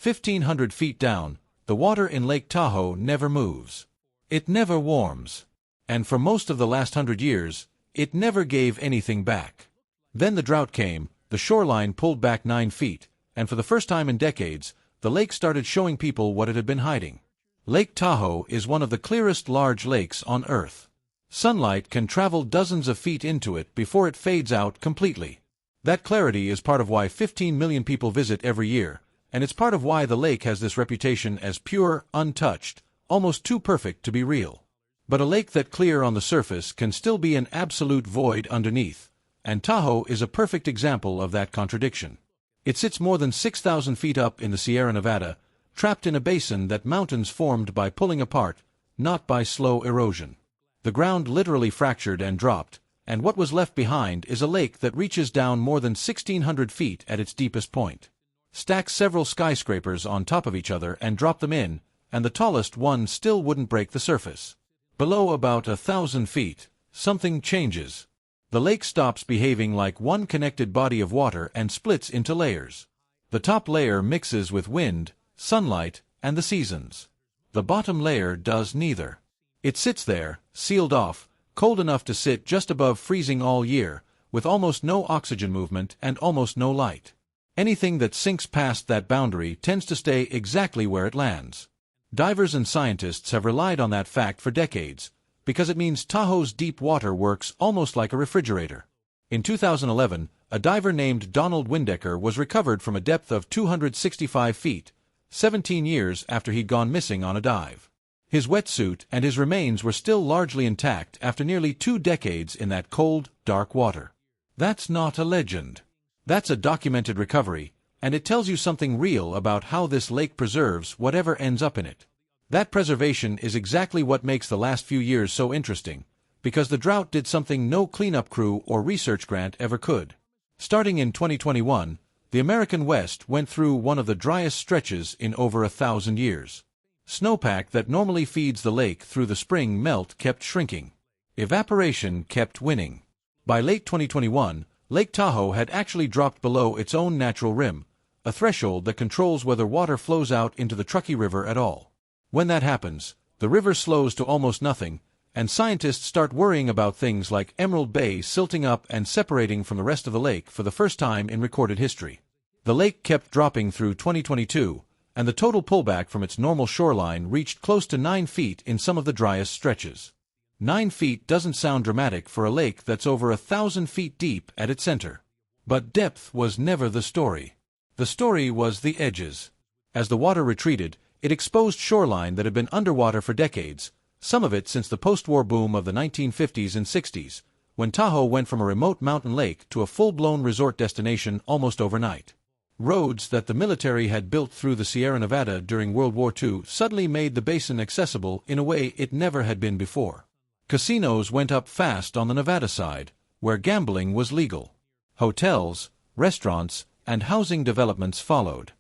1,500 feet down, the water in Lake Tahoe never moves. It never warms. And for most of the last 100 years, it never gave anything back. Then the drought came, the shoreline pulled back 9 feet, and for the first time in decades, the lake started showing people what it had been hiding. Lake Tahoe is one of the clearest large lakes on Earth. Sunlight can travel dozens of feet into it before it fades out completely. That clarity is part of why 15 million people visit every year, and it's part of why the lake has this reputation as pure, untouched, almost too perfect to be real. But a lake that clear on the surface can still be an absolute void underneath, and Tahoe is a perfect example of that contradiction. It sits more than 6,000 feet up in the Sierra Nevada, trapped in a basin that mountains formed by pulling apart, not by slow erosion. The ground literally fractured and dropped, and what was left behind is a lake that reaches down more than 1,600 feet at its deepest point. Stack several skyscrapers on top of each other and drop them in, and the tallest one still wouldn't break the surface. Below about 1,000 feet, something changes. The lake stops behaving like one connected body of water and splits into layers. The top layer mixes with wind, sunlight, and the seasons. The bottom layer does neither. It sits there, sealed off, cold enough to sit just above freezing all year, with almost no oxygen movement and almost no light. Anything that sinks past that boundary tends to stay exactly where it lands. Divers and scientists have relied on that fact for decades, because it means Tahoe's deep water works almost like a refrigerator. In 2011, a diver named Donald Windecker was recovered from a depth of 265 feet, 17 years after he'd gone missing on a dive. His wetsuit and his remains were still largely intact after nearly 2 decades in that cold, dark water. That's not a legend. That's a documented recovery, and it tells you something real about how this lake preserves whatever ends up in it. That preservation is exactly what makes the last few years so interesting, because the drought did something no cleanup crew or research grant ever could. Starting in 2021, the American West went through one of the driest stretches in over 1,000 years. Snowpack that normally feeds the lake through the spring melt kept shrinking. Evaporation kept winning. By late 2021, Lake Tahoe had actually dropped below its own natural rim, a threshold that controls whether water flows out into the Truckee River at all. When that happens, the river slows to almost nothing, and scientists start worrying about things like Emerald Bay silting up and separating from the rest of the lake for the first time in recorded history. The lake kept dropping through 2022, and the total pullback from its normal shoreline reached close to 9 feet in some of the driest stretches. 9 feet doesn't sound dramatic for a lake that's over 1,000 feet deep at its center. But depth was never the story. The story was the edges. As the water retreated, it exposed shoreline that had been underwater for decades, some of it since the post-war boom of the 1950s and 60s, when Tahoe went from a remote mountain lake to a full-blown resort destination almost overnight. Roads that the military had built through the Sierra Nevada during World War II suddenly made the basin accessible in a way it never had been before. Casinos went up fast on the Nevada side, where gambling was legal. Hotels, restaurants, and housing developments followed.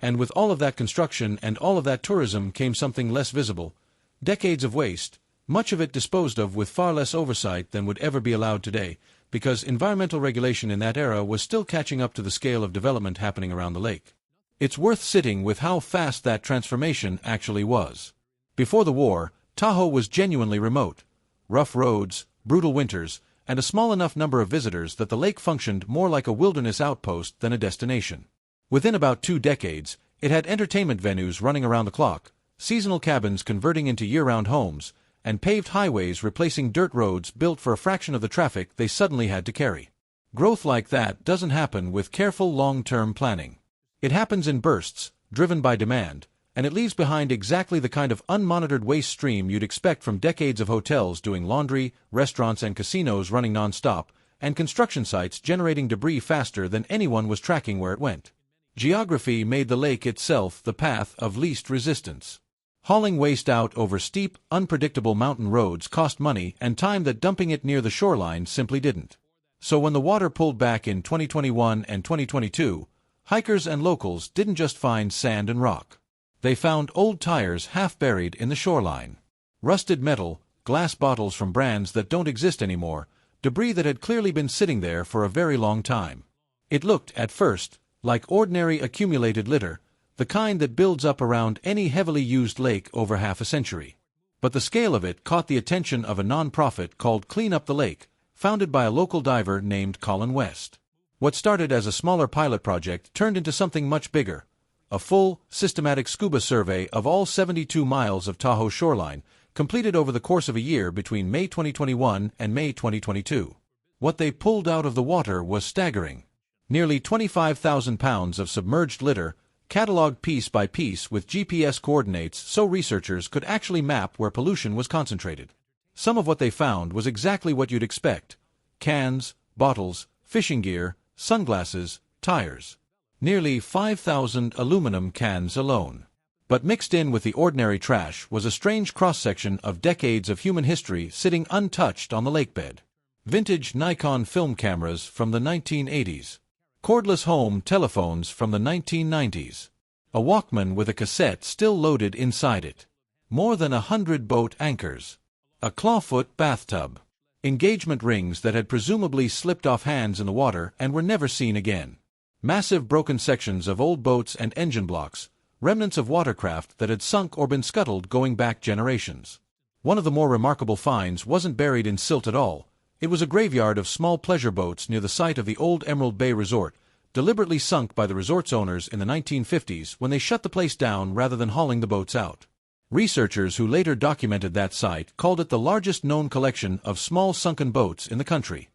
And with all of that construction and all of that tourism came something less visible: decades of waste, much of it disposed of with far less oversight than would ever be allowed today, because environmental regulation in that era was still catching up to the scale of development happening around the lake. It's worth sitting with how fast that transformation actually was. Before the war, Tahoe was genuinely remote. Rough roads, brutal winters, and a small enough number of visitors that the lake functioned more like a wilderness outpost than a destination. Within about 2 decades, it had entertainment venues running around the clock, seasonal cabins converting into year-round homes, and paved highways replacing dirt roads built for a fraction of the traffic they suddenly had to carry. Growth like that doesn't happen with careful long-term planning. It happens in bursts, driven by demand, and it leaves behind exactly the kind of unmonitored waste stream you'd expect from decades of hotels doing laundry, restaurants and casinos running non-stop, and construction sites generating debris faster than anyone was tracking where it went. Geography made the lake itself the path of least resistance. Hauling waste out over steep, unpredictable mountain roads cost money and time that dumping it near the shoreline simply didn't. So when the water pulled back in 2021 and 2022, hikers and locals didn't just find sand and rock. They found old tires half buried in the shoreline, rusted metal, glass bottles from brands that don't exist anymore, debris that had clearly been sitting there for a very long time. It looked, at first, like ordinary accumulated litter, the kind that builds up around any heavily used lake over half a century. But the scale of it caught the attention of a non-profit called Clean Up the Lake, founded by a local diver named Colin West. What started as a smaller pilot project turned into something much bigger, a full, systematic scuba survey of all 72 miles of Tahoe shoreline, completed over the course of a year between May 2021 and May 2022. What they pulled out of the water was staggering. Nearly 25,000 pounds of submerged litter, catalogued piece by piece with GPS coordinates so researchers could actually map where pollution was concentrated. Some of what they found was exactly what you'd expect: cans, bottles, fishing gear, sunglasses, tires. Nearly 5,000 aluminum cans alone. But mixed in with the ordinary trash was a strange cross-section of decades of human history sitting untouched on the lakebed. Vintage Nikon film cameras from the 1980s. Cordless home telephones from the 1990s. A Walkman with a cassette still loaded inside it. More than 100 boat anchors. A clawfoot bathtub. Engagement rings that had presumably slipped off hands in the water and were never seen again. Massive broken sections of old boats and engine blocks, remnants of watercraft that had sunk or been scuttled going back generations. One of the more remarkable finds wasn't buried in silt at all. It was a graveyard of small pleasure boats near the site of the old Emerald Bay Resort, deliberately sunk by the resort's owners in the 1950s when they shut the place down rather than hauling the boats out. Researchers who later documented that site called it the largest known collection of small sunken boats in the country.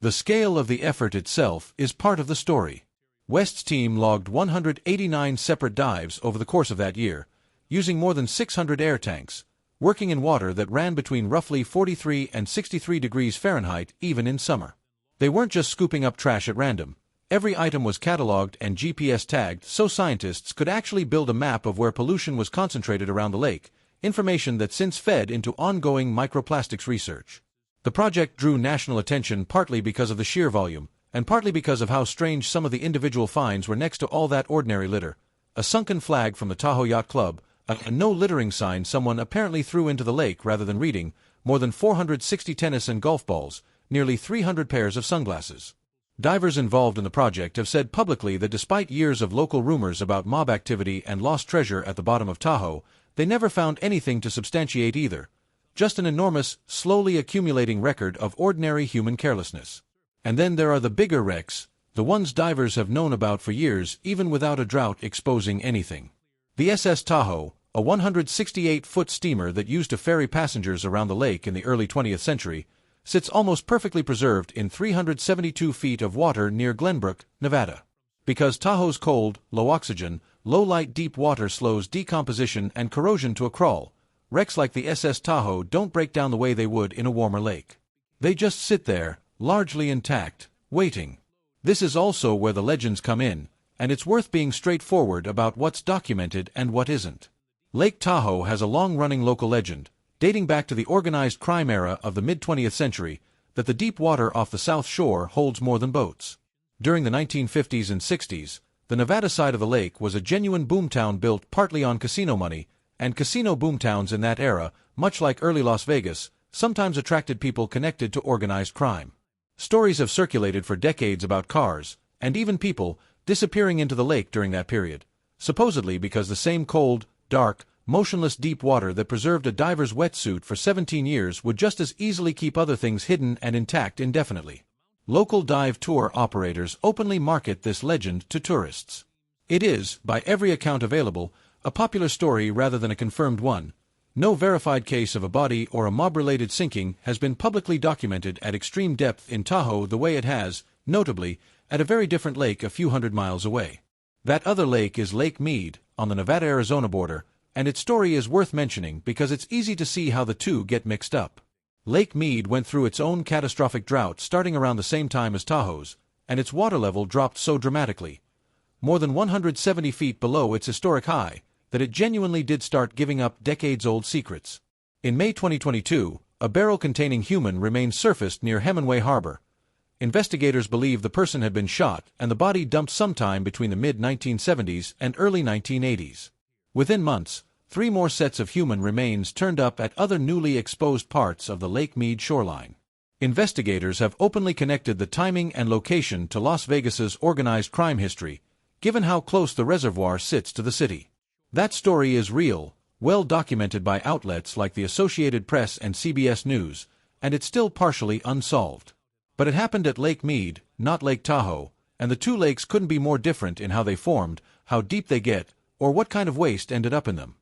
The scale of the effort itself is part of the story. West's team logged 189 separate dives over the course of that year, using more than 600 air tanks, working in water that ran between roughly 43 and 63 degrees Fahrenheit even in summer. They weren't just scooping up trash at random. Every item was catalogued and GPS tagged so scientists could actually build a map of where pollution was concentrated around the lake, information that since fed into ongoing microplastics research. The project drew national attention partly because of the sheer volume, and partly because of how strange some of the individual finds were next to all that ordinary litter. A sunken flag from the Tahoe Yacht Club, a no littering sign someone apparently threw into the lake rather than reading, more than 460 tennis and golf balls, nearly 300 pairs of sunglasses. Divers involved in the project have said publicly that despite years of local rumors about mob activity and lost treasure at the bottom of Tahoe, they never found anything to substantiate either. Just an enormous, slowly accumulating record of ordinary human carelessness. And then there are the bigger wrecks, the ones divers have known about for years even without a drought exposing anything. The SS Tahoe, a 168-foot steamer that used to ferry passengers around the lake in the early 20th century, sits almost perfectly preserved in 372 feet of water near Glenbrook, Nevada. Because Tahoe's cold, low oxygen, low-light deep water slows decomposition and corrosion to a crawl, wrecks like the SS Tahoe don't break down the way they would in a warmer lake. They just sit there, largely intact, waiting. This is also where the legends come in, and it's worth being straightforward about what's documented and what isn't. Lake Tahoe has a long-running local legend, dating back to the organized crime era of the mid-20th century, that the deep water off the south shore holds more than boats. During the 1950s and 60s, the Nevada side of the lake was a genuine boomtown built partly on casino money, and casino boomtowns in that era, much like early Las Vegas, sometimes attracted people connected to organized crime. Stories have circulated for decades about cars, and even people, disappearing into the lake during that period, supposedly because the same cold, dark, motionless deep water that preserved a diver's wetsuit for 17 years would just as easily keep other things hidden and intact indefinitely. Local dive tour operators openly market this legend to tourists. It is, by every account available, a popular story rather than a confirmed one. No verified case of a body or a mob-related sinking has been publicly documented at extreme depth in Tahoe the way it has, notably, at a very different lake a few hundred miles away. That other lake is Lake Mead, on the Nevada-Arizona border, and its story is worth mentioning because it's easy to see how the two get mixed up. Lake Mead went through its own catastrophic drought starting around the same time as Tahoe's, and its water level dropped so dramatically, more than 170 feet below its historic high, that it genuinely did start giving up decades-old secrets. In May 2022, a barrel containing human remains surfaced near Hemingway Harbor. Investigators believe the person had been shot and the body dumped sometime between the mid-1970s and early 1980s. Within months, 3 more sets of human remains turned up at other newly exposed parts of the Lake Mead shoreline. Investigators have openly connected the timing and location to Las Vegas's organized crime history, given how close the reservoir sits to the city. That story is real, well documented by outlets like the Associated Press and CBS News, and it's still partially unsolved. But it happened at Lake Mead, not Lake Tahoe, and the two lakes couldn't be more different in how they formed, how deep they get, or what kind of waste ended up in them.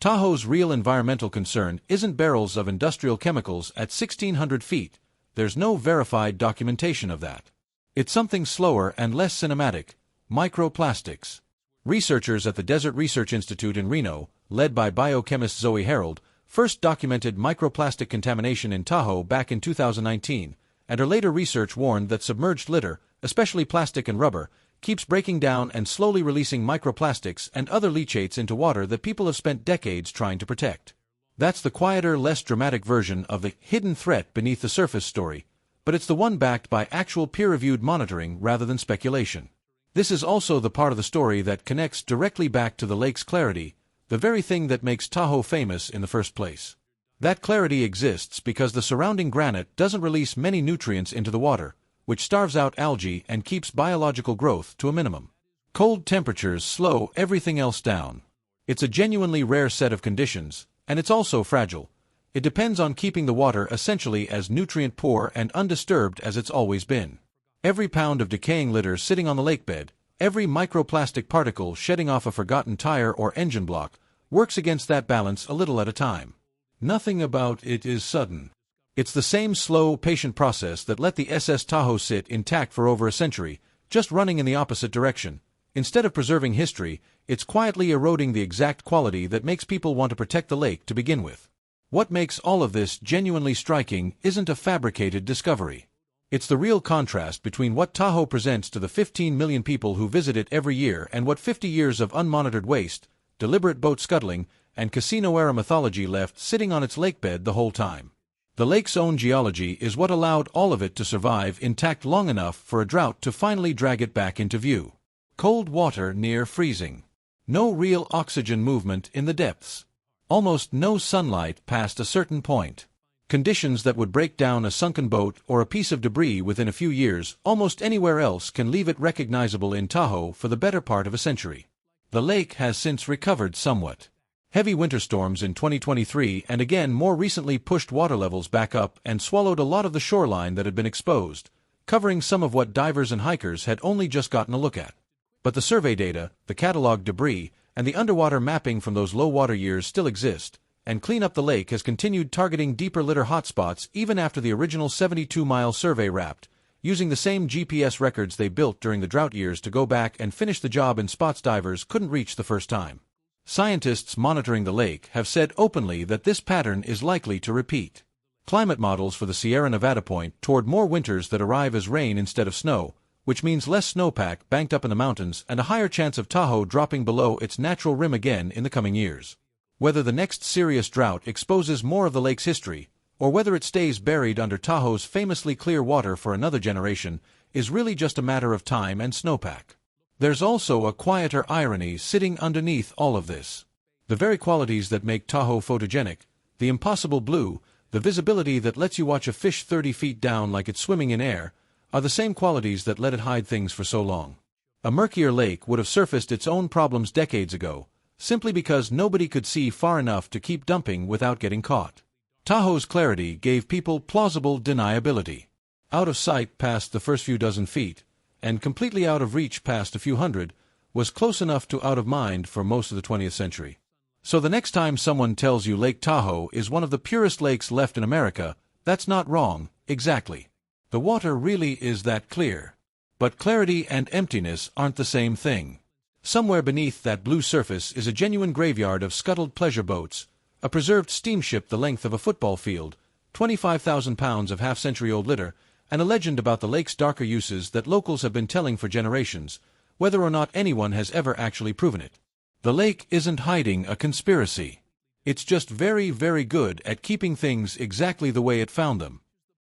Tahoe's real environmental concern isn't barrels of industrial chemicals at 1,600 feet. There's no verified documentation of that. It's something slower and less cinematic: microplastics. Researchers at the Desert Research Institute in Reno, led by biochemist Zoe Harold, first documented microplastic contamination in Tahoe back in 2019, and her later research warned that submerged litter, especially plastic and rubber, keeps breaking down and slowly releasing microplastics and other leachates into water that people have spent decades trying to protect. That's the quieter, less dramatic version of the hidden threat beneath the surface story, but it's the one backed by actual peer-reviewed monitoring rather than speculation. This is also the part of the story that connects directly back to the lake's clarity, the very thing that makes Tahoe famous in the first place. That clarity exists because the surrounding granite doesn't release many nutrients into the water, which starves out algae and keeps biological growth to a minimum. Cold temperatures slow everything else down. It's a genuinely rare set of conditions, and it's also fragile. It depends on keeping the water essentially as nutrient-poor and undisturbed as it's always been. Every pound of decaying litter sitting on the lakebed, every microplastic particle shedding off a forgotten tire or engine block, works against that balance a little at a time. Nothing about it is sudden. It's the same slow, patient process that let the SS Tahoe sit intact for over a century, just running in the opposite direction. Instead of preserving history, it's quietly eroding the exact quality that makes people want to protect the lake to begin with. What makes all of this genuinely striking isn't a fabricated discovery. It's the real contrast between what Tahoe presents to the 15 million people who visit it every year and what 50 years of unmonitored waste, deliberate boat scuttling, and casino-era mythology left sitting on its lakebed the whole time. The lake's own geology is what allowed all of it to survive intact long enough for a drought to finally drag it back into view. Cold water near freezing. No real oxygen movement in the depths. Almost no sunlight past a certain point. Conditions that would break down a sunken boat or a piece of debris within a few years almost anywhere else can leave it recognizable in Tahoe for the better part of a century. The lake has since recovered somewhat. Heavy winter storms in 2023 and again more recently pushed water levels back up and swallowed a lot of the shoreline that had been exposed, covering some of what divers and hikers had only just gotten a look at. But the survey data, the cataloged debris, and the underwater mapping from those low water years still exist, and Clean Up the Lake has continued targeting deeper litter hotspots even after the original 72-mile survey wrapped, using the same GPS records they built during the drought years to go back and finish the job in spots divers couldn't reach the first time. Scientists monitoring the lake have said openly that this pattern is likely to repeat. Climate models for the Sierra Nevada point toward more winters that arrive as rain instead of snow, which means less snowpack banked up in the mountains and a higher chance of Tahoe dropping below its natural rim again in the coming years. Whether the next serious drought exposes more of the lake's history, or whether it stays buried under Tahoe's famously clear water for another generation, is really just a matter of time and snowpack. There's also a quieter irony sitting underneath all of this. The very qualities that make Tahoe photogenic, the impossible blue, the visibility that lets you watch a fish 30 feet down like it's swimming in air, are the same qualities that let it hide things for so long. A murkier lake would have surfaced its own problems decades ago, simply because nobody could see far enough to keep dumping without getting caught. Tahoe's clarity gave people plausible deniability. Out of sight past the first few dozen feet, and completely out of reach past a few hundred, was close enough to out of mind for most of the 20th century. So the next time someone tells you Lake Tahoe is one of the purest lakes left in America, that's not wrong, exactly. The water really is that clear. But clarity and emptiness aren't the same thing. Somewhere beneath that blue surface is a genuine graveyard of scuttled pleasure boats, a preserved steamship the length of a football field, 25,000 pounds of half-century-old litter, and a legend about the lake's darker uses that locals have been telling for generations, whether or not anyone has ever actually proven it. The lake isn't hiding a conspiracy. It's just very, very good at keeping things exactly the way it found them.